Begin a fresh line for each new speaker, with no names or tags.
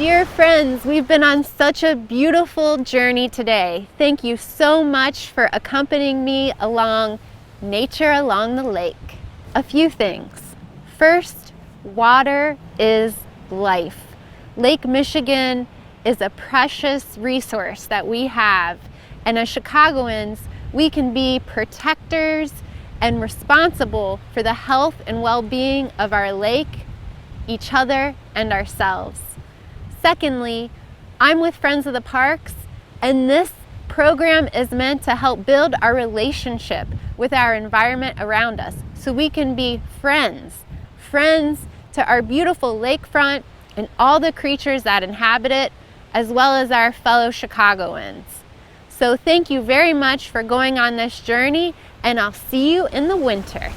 Dear friends, we've been on such a beautiful journey today. Thank you so much for accompanying me along nature along the lake. A few things. First, water is life. Lake Michigan is a precious resource that we have, and as Chicagoans, we can be protectors and responsible for the health and well-being of our lake, each other, and ourselves. Secondly, I'm with Friends of the Parks, and this program is meant to help build our relationship with our environment around us so we can be friends to our beautiful lakefront and all the creatures that inhabit it, as well as our fellow Chicagoans. So thank you very much for going on this journey, and I'll see you in the winter.